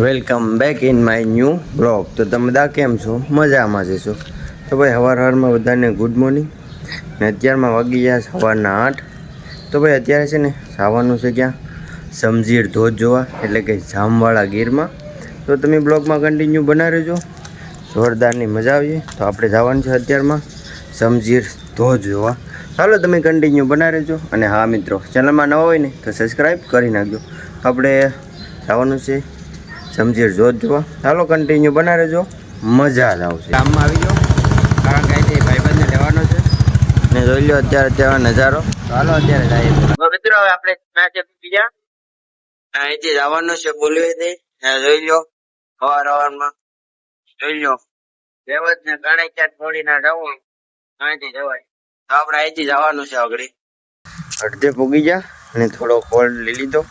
Welcome back in my new blog. તો તમે બધા કેમ છો? મજામાં જશો. તો ભાઈ સવારમાં બધાને ગુડ મોર્નિંગ. ને અત્યારમાં વાગી ગયા સવારના 8. તો ભાઈ અત્યારે છે ને જવાનું છે ક્યાં? સમઝીર ધોધ જોવા, એટલે કે જામવાળા ગીરમાં. તો તમે બ્લોગમાં કન્ટિન્યુ બના રહેજો, જોરદારની મજા આવીએ. તો આપણે જવાનું છે અત્યારમાં સમઝીર ધોધ જોવા. ચાલો તમે કન્ટિન્યુ બના રહેજો. અને હા મિત્રો, ચેનલમાં નવા હોય ને તો સબસ્ક્રાઈબ કરી નાખજો. આપણે જવાનું છે સમઝીર ધોધ જોવા. ચાલો કન્ટિન્યુ બના રહેજો, મજા જ આવશે. ગામમાં આવી જાઓ, કારણ કે અહીંથી ભાઈબંધને લેવાનો છે ને જોઈ લો અત્યારે ત્યાં નજારો. ચાલો અત્યારે જઈએ મિત્રો. હવે આપણે બીજા અહીંથી જવાનું છે બોલવી જોઈ લો. સવારમાં જોઈ લો રેવત ને ગણેશ ચાટ થોડી ના જવું અહીંથી જવાય. તો આપણે અહીંથી જવાનું છે આગળ. અડધે પૂગી ગયા અને થોડો હોલ્ડ લઈ લીધો,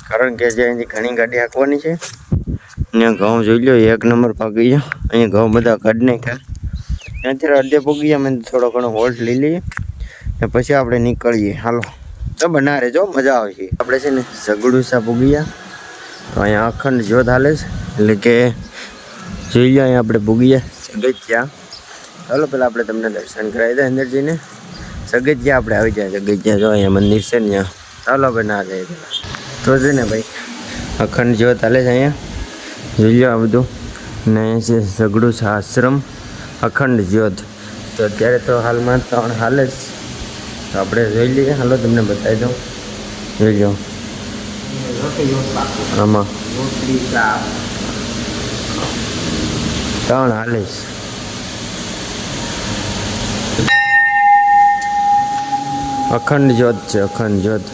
કારણ કે જે અહીંથી ઘણી ગાડી હાંકવાની છે. અહીંયા ઘઉં જોઈ લો, એક નંબર પાકી ગયા. અહીંયા ઘઉં બધા કાઢી નાખ્યા. ત્યાંથી અડધે પૂગી ગયા, મેં થોડો ઘણો હોલ્ડ લઈ લઈએ ને પછી આપણે નીકળીએ. હાલો તો બના રહેજો, મજા આવશે. આપણે છે ને ઝઘડુસા પૂગી ગયા. તો અહીંયા અખંડ જ્યોત હાલે છે, એટલે કે જોઈ લો અહીંયા આપણે પૂગી ગયા સગજ્યા. ચાલો પેલા આપણે તમને દર્શન કરાવી દઈએ અંદર જઈને. સગજ્યા આપણે આવી જાય. સગજ્યા જો અહીંયા મંદિર છે ને ત્યાં. ચાલો આપણે ના જઈએ પેલા. તો છે ને ભાઈ અખંડ જ્યોત હાલે છે અહીંયા. જોઈ લો આ બધું. ને અહીંયા છે ઝઘડુસા આશ્રમ અખંડ જ્યોત. તો અત્યારે તો હાલમાં 3 હાલે જ. તો આપણે જોઈ લઈએ. હાલો તમને બતાવી દઉં. જોઈ લો આમાં 3 હાલે છે. અખંડ જ્યોત છે, અખંડ જ્યોત.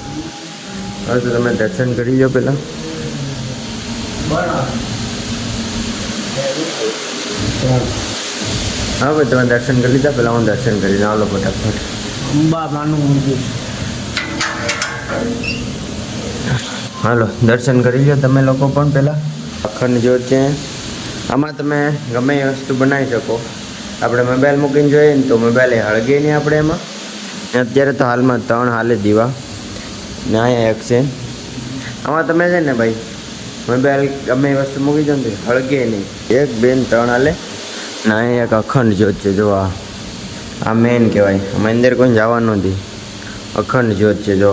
હવે તો તમે દર્શન કરી લો પેલા. હા ભાઈ તમે દર્શન કરી લીધા, પેલા હું દર્શન કરી લઉં. ફટાફટ હાલો દર્શન કરી લો તમે લોકો પણ પહેલાં. અખંડ જ્યોત છે. આમાં તમે ગમે એ વસ્તુ બનાવી શકો. આપણે મોબાઈલ મૂકીને જોઈએ ને તો મોબાઈલ એ હળગે નહીં આપણે એમાં. અત્યારે તો હાલમાં 3 હાલે દીવા ને અહીંયા 1 છે. આમાં તમે છે ને ભાઈ મોબાઈલ ગમે એ વસ્તુ મૂકી દો ને હળગે નહીં. 1 2 ને 3 હાલે ને અહીંયા એક અખંડ જ્યોત છે. જો આ મેન કહેવાય. આમાં અંદર કોઈ જવાનું નથી. અખંડ જ્યોત છે જો.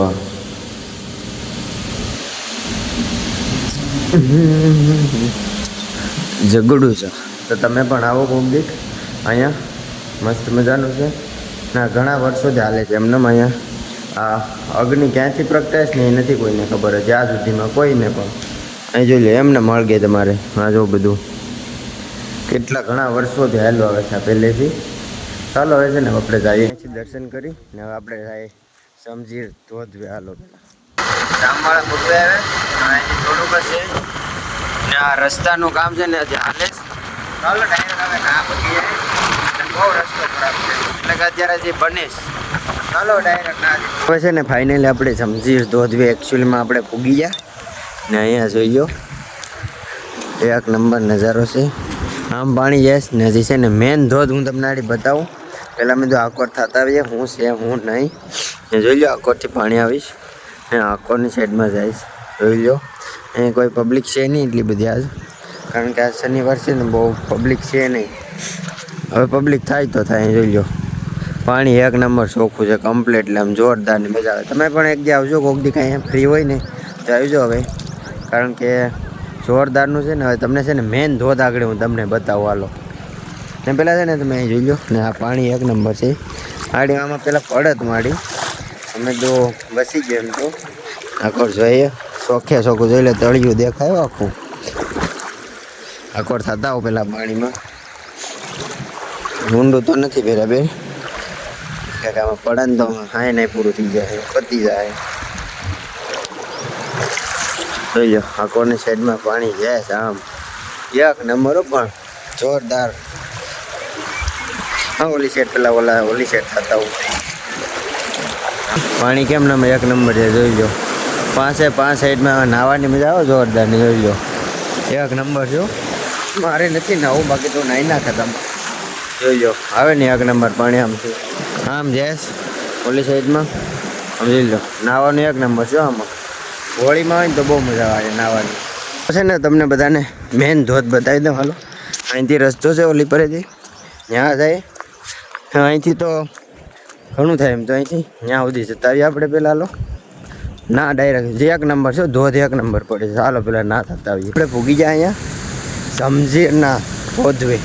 ઝઘડુસા. તો તમે પણ આવો કોક દીક. અહીંયા મસ્ત મજાનું છે ના, ઘણા વર્ષોથી હાલે છે એમને. અહીંયા આ અગ્નિ ક્યાંથી પ્રગટાય ને એ નથી કોઈને ખબર. જ્યાં સુધીમાં કોઈને પણ અહીં જોઈ લો એમને મળગે તમારે. આ જો બધું કેટલા ઘણા વર્ષોથી હાલો આવે છે પહેલેથી. ચાલો હવે છે ને આપણે જઈએ દર્શન કરી ને હવે આપણે જઈએ સમઝીર ધોધ. હાલો જામવાળા ભૂગવે આવે અહીંથી થોડુંક હશે ને આ રસ્તાનું કામ છે ને હજી હાલે જ. ચાલો ડાયરેક્ટ હવે ના પગી જાય. બહુ રસ્તો ખરાબ છે એટલે કે અત્યારે જે બને. ચાલો ડાયરેક્ટ ના હવે છે ને ફાઇનલી આપણે સમઝીર ધોધવે એકચ્યુઅલીમાં આપણે પૂગી ગયા ને અહીંયા જોઈ લો 1 નંબર નજારો છે. આમ પાણી જાય ને હજી છે ને મેન ધોધ હું તમને આડી બતાવું. પહેલાં મેં તો આકોર થતા આવીએ હું છે હું નહીં. જોઈ લો આકોરથી પાણી આવીશ ને આકોરની સાઈડમાં જઈશ. જોઈ લો અહીં કોઈ પબ્લિક છે નહીં એટલી બધી આજ, કારણ કે આજ શનિવાર છે ને બહુ પબ્લિક છે નહીં. હવે પબ્લિક થાય તો થાય. જોઈ લો પાણી 1 નંબર ચોખ્ખું છે કમ્પ્લીટ. એટલે આમ જોરદારની મજા આવે. તમે પણ એક દી આવજો કોક દી કાંઈ ફ્રી હોય ને તો આવજો હવે, કારણ કે જોરદારનું છે ને. હવે તમને છે ને મેન ધોધ આગળ હું તમને બતાવું. હાલો ને પહેલાં છે ને તમે અહીં જોઈ લો ને આ પાણી 1 નંબર છે. આડી આમાં પહેલાં પડત માડી અમે તો બસી ગયા એમ તો આકોર જોઈએ. ચોખ્ખે ચોખ્ખું જોઈ લે, તળિયું દેખાય આખું. આકોર થતા આવો પહેલાં પાણીમાં. ઊંડું તો નથી બરાબર, કે આમાં પડે ને તો હાય નહીં પૂરું થઈ જાય, પતી જાય. જોઈ લો આકોરની સાઈડમાં પાણી જાય છે આમ 1 નંબર પણ જોરદાર. હા ઓલી સાઈડ પેલા ઓલી સાઈડ થતા હું પાણી કેમ ના 1 નંબર છે. જોઈ લો 5 સાઈડમાં નાહવાની મજા આવે જોરદારની. જોઈ લો 1 નંબર છો. મારે નથી નાવું, બાકી તો નાહી નાખે તમે. જોઈ લો આવે ને 1 નંબર પાણી આમ છે. આમ જઈશ ઓલી સાઈડમાં આમ જોઈ લો નાહવાનું 1 નંબર છે. આમાં હોળીમાં હોય ને તો બહુ મજા આવે નાહવાની. છે ને તમને બધાને મેન ધોધ બતાવી દઉં. હાલો, અહીંથી રસ્તો છે ઓલી પરેથી ત્યાં જાય. અહીંથી તો ઘણું થાય એમ તો અહીંથી ત્યાં સુધી જતા આવીએ આપણે પહેલાં. હાલો ના ડાયરેક્ટ જે 1 નંબર છે ધોધ 1 નંબર પડે છે. હાલો પહેલાં ના થતા આવીએ. આપણે ભૂગી જાય અહીંયા સમજીરના ધોધવે,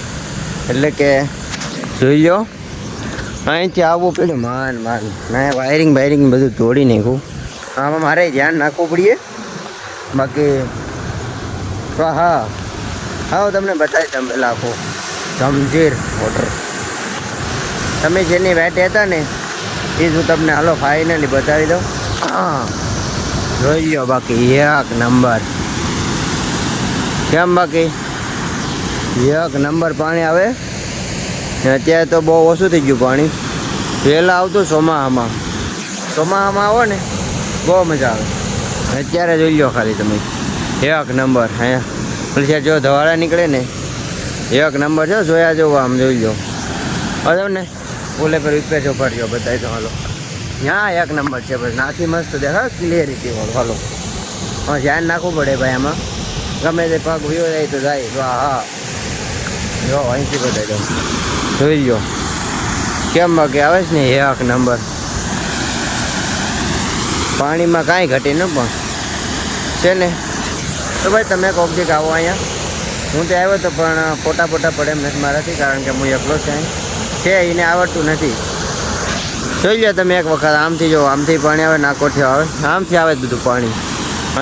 એટલે કે જોઈ લો અહીંથી આવવું પડ્યું માન ના વાયરિંગ બધું તોડી નાખ્યું. આમાં મારે ધ્યાન નાખવું પડીએ બાકી તો હા તમને બતાવી દઉં પહેલાં આખું સમજીર વોટર. તમે જેની વેટે હતા ને એ જ હું તમને હાલો ફાઇનલી બતાવી દઉં. હા જોઈ લો બાકી 1 નંબર. કેમ બાકી 1 નંબર પાણી આવે. અત્યારે તો બહુ ઓછું થઈ ગયું પાણી. પહેલાં આવતું ચોમાસામાં આવો ને બહુ મજા આવે. અત્યારે જોઈ લો ખાલી તમે 1 નંબર. અહીંયા પછી જો ધવાળા નીકળે ને 1 નંબર છે. જોયા જેવું આમ જોઈ લો. હવે ને ઓલે પર વિપે ચોપાડ્યો બતાવી દો. હાલો ત્યાં 1 નંબર છે. બસ નાથી મસ્ત દેખાય ક્લિયરિટી વાળું. હાલો ધ્યાન નાખવું પડે ભાઈ આમાં. ગમે તે પગ વયો જાય તો જાય. હા જો અહીંથી બતાવી દો. જોઈ લો કેમ બાકી આવે છે ને 1 નંબર. પાણીમાં કાંઈ ઘટે ન પણ છે ને. તો ભાઈ તમે કોક દીક આવો અહીંયા. હું તો આવ્યો તો પણ ફોટા પડે એમ નથી મારાથી, કારણ કે હું એકલો છે એને આવડતું નથી. જોઈ લો તમે એક વખત આમથી જો આમથી પાણી આવે, નાકોરથી આવે, આમથી આવે બધું પાણી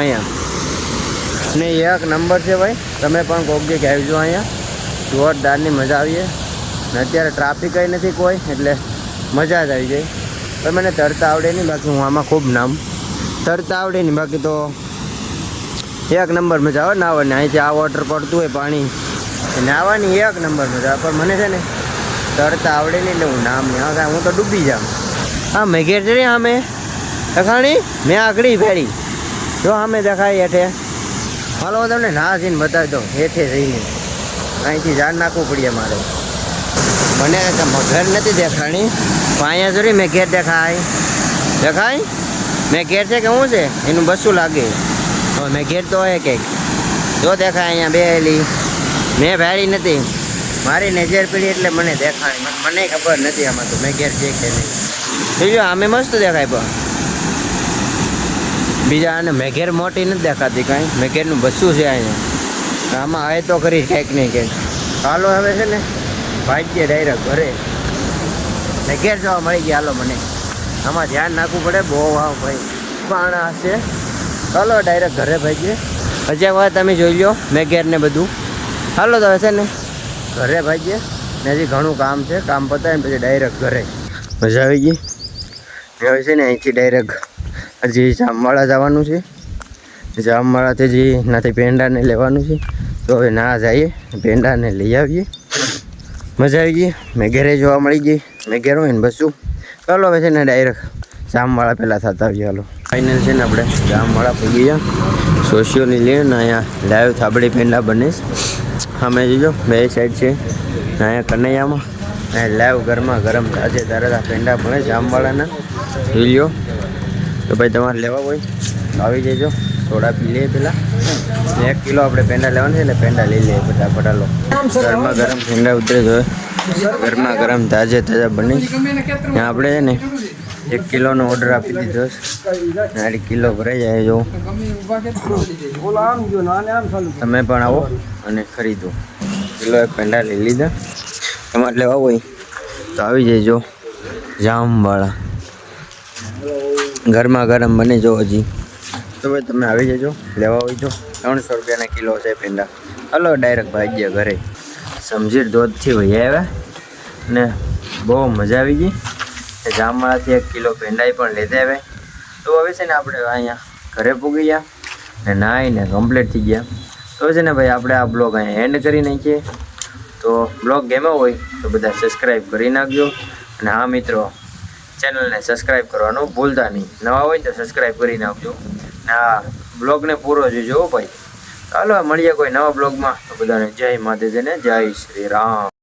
અહીંયા ને 1 નંબર છે ભાઈ. તમે પણ કોક દીક આવજો અહીંયા. જોરદારની મજા આવીએ. ને અત્યારે ટ્રાફિક કંઈ નથી કોઈ, એટલે મજા જ આવી જાય. પણ મને તરતા આવડે નહીં, બાકી હું આમાં ખૂબ તરતા આવડે નહીં. બાકી તો 1 નંબર મજા આવે નાહવાની. અહીંથી આ વોટર પડતું હોય પાણી નાહવાની 1 નંબર મજા આવે. પણ મને છે ને તરતા આવડે નહીં, એટલે હું નામ નહીં. હું તો ડૂબી જાઉં. હા મેં ઘેર છે અમે દેખાણી મેં આકડી ફેરી જો અમે દેખાય હેઠે. હાલો હું તમને ના જઈને બતાવી દઉં હેઠે જઈને. અહીંથી જાન નાખવું પડે મારે. મને ઘર નથી દેખાણી પણ અહીંયા જોડી મેં ઘેર દેખાય મેં ઘેર છે કે શું છે એનું બસું લાગે. હવે મેં ઘેર તો હોય કંઈક જો દેખાય અહીંયા બેલી. મેં ભેળી નથી, મારી નજર પડી એટલે મને દેખાણી. મને ખબર નથી આમાં તો મેં ઘેર છે કે નહીં. બીજું આમે મસ્ત દેખાય પણ બીજા આને મેં ઘેર મોટી નથી દેખાતી કાંઈ. મેં ઘેરનું બસું છે અહીંયા. આમાં આવે તો કરી કંઈક નહીં કંઈક. હાલો હવે છે ને ભાગ્ય ડાયરેક્ટ ઘરે. મેં ઘેર જવા મળી ગયા. હાલો મને આમાં ધ્યાન નાખવું પડે બહુ. વાવ ભાઈ પાણા હશે. હાલો ડાયરેક્ટ ઘરે ભાગ્યે. હજી વાર તમે જોઈ લો મેં ઘેર ને બધું. હાલો તો હવે છે ને ઘરે ભાગ્યે ને હજી ઘણું કામ છે. કામ પતાવીને પછી ડાયરેક્ટ ઘરે. મજા આવી ગઈ. હવે છે ને અહીંથી ડાયરેક્ટ હજી જામવાળા જવાનું છે. જામવાળાથી હજી નાથી પેંડાને લેવાનું છે. તો હવે ના જઈએ પેંડાને લઈ આવીએ. મજા આવી ગઈ. મેં ઘરે જોવા મળી ગઈ. મેં ઘેર હોય ને બસું. ચાલો હવે છે ને ડાયરેક્ટ જામવાળા પહેલાં થતા આવીએ. હાલો ફાઇનલ છે ને આપણે જામવાળા પૂગી ગયા. સોશિયોની લેન અહીંયા લાઈવ થાબડી પેંડા બને. અમે જોજો બે સાઈડ છે. અહીંયા કનૈયામાં લાઈવ ગરમ તાજે તારા પેંડા બને જામવાળાના. જોઈ લો. તો ભાઈ તમારે લેવા હોય તો આવી જજો. સોડા પી લઈએ પહેલાં. 1 કિલો આપણે પેંડા લેવાના છે એટલે પેંડા લઈ લઈએ ફટાફટ. હાલો ગરમ પેંડા ઉતરે જોઈએ. ગરમ તાજે તાજા બને. ત્યાં આપણે છે ને 1 કિલોનો ઓર્ડર આપી દીધો. 1 કિલો ભરાઈ જાય. જો તમે પણ આવો અને ખરીદો. કિલો 1 પેંડા લઈ લીધા. તમારે લેવા હોય તો આવી જજો. જામવાળા ગરમ બને જો હજી. તો ભાઈ તમે આવી જજો લેવા હોય તો. 300 રૂપિયાના કિલો છે પેંડા. હલો ડાયરેક્ટ ભાગ્ય ઘરે. સમજીર ધોધથી વહી આવ્યા ને બહુ મજા આવી ગઈ. જામવાળાથી 1 કિલો પેંડા પણ લેતા આવ્યા. તો હવે છે ને આપણે અહીંયા ઘરે પૂગી ગયા ને નાહીને કમ્પ્લીટ થઈ ગયા. તો છે ને ભાઈ આપણે આ બ્લોગ અહીંયા એન્ડ કરી નાખીએ. તો બ્લોગ ગમ્યો હોય તો બધા સબસ્ક્રાઈબ કરી નાખજો. અને હા મિત્રો ચેનલને સબસ્ક્રાઈબ કરવાનું ભૂલતા નહીં. નવા હોય તો સબસ્ક્રાઈબ કરી નાખજો. ને આ બ્લોગને પૂરો જોજો ભાઈ. ચાલો મળીએ કોઈ નવા બ્લોગમાં. તો બધાને જય માતાજી ને જય શ્રી રામ.